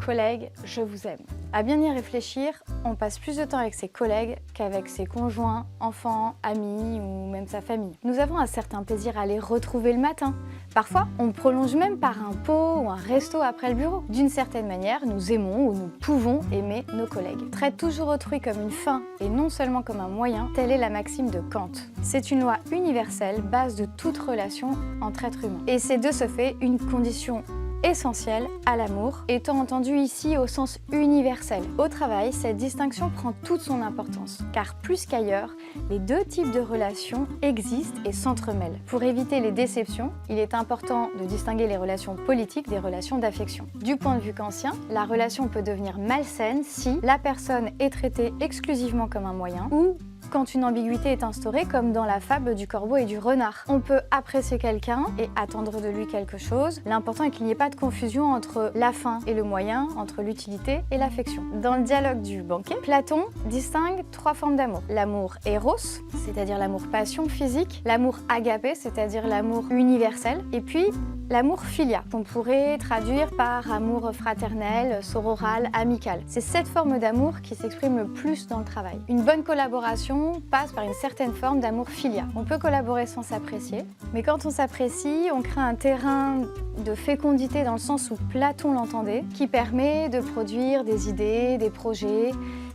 collègues, je vous aime. À bien y réfléchir, on passe plus de temps avec ses collègues qu'avec ses conjoints, enfants, amis ou même sa famille. Nous avons un certain plaisir à les retrouver le matin. Parfois, on prolonge même par un pot ou un resto après le bureau. D'une certaine manière, nous aimons ou nous pouvons aimer nos collègues. Traite toujours autrui comme une fin et non seulement comme un moyen, telle est la maxime de Kant. C'est une loi universelle, base de toute relation entre êtres humains. Et c'est de ce fait une condition essentielle à l'amour, étant entendu ici au sens universel. Au travail, cette distinction prend toute son importance, car plus qu'ailleurs, les deux types de relations existent et s'entremêlent. Pour éviter les déceptions, il est important de distinguer les relations politiques des relations d'affection. Du point de vue kantien, la relation peut devenir malsaine si la personne est traitée exclusivement comme un moyen ou quand une ambiguïté est instaurée, comme dans la fable du corbeau et du renard. On peut apprécier quelqu'un et attendre de lui quelque chose. L'important est qu'il n'y ait pas de confusion entre la fin et le moyen, entre l'utilité et l'affection. Dans le dialogue du banquet, Platon distingue trois formes d'amour. L'amour éros, c'est-à-dire l'amour passion physique, l'amour agapé, c'est-à-dire l'amour universel, et puis l'amour philia, qu'on pourrait traduire par amour fraternel, sororal, amical. C'est cette forme d'amour qui s'exprime le plus dans le travail. Une bonne collaboration passe par une certaine forme d'amour philia. On peut collaborer sans s'apprécier, mais quand on s'apprécie, on crée un terrain de fécondité dans le sens où Platon l'entendait, qui permet de produire des idées, des projets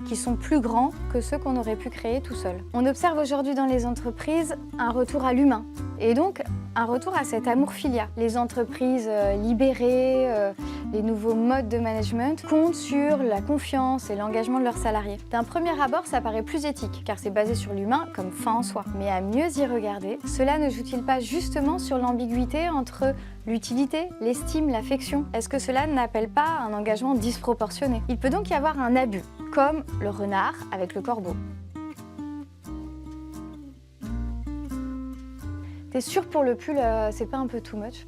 qui sont plus grands que ceux qu'on aurait pu créer tout seul. On observe aujourd'hui dans les entreprises un retour à l'humain, et donc un retour à cet amour philia. Les entreprises libérées, les nouveaux modes de management comptent sur la confiance et l'engagement de leurs salariés. D'un premier abord, ça paraît plus éthique, car c'est basé sur l'humain comme fin en soi. Mais à mieux y regarder, cela ne joue-t-il pas justement sur l'ambiguïté entre l'utilité, l'estime, l'affection? Est-ce que cela n'appelle pas un engagement disproportionné? Il peut donc y avoir un abus, comme le renard avec le corbeau. T'es sûr pour le pull, c'est pas un peu too much?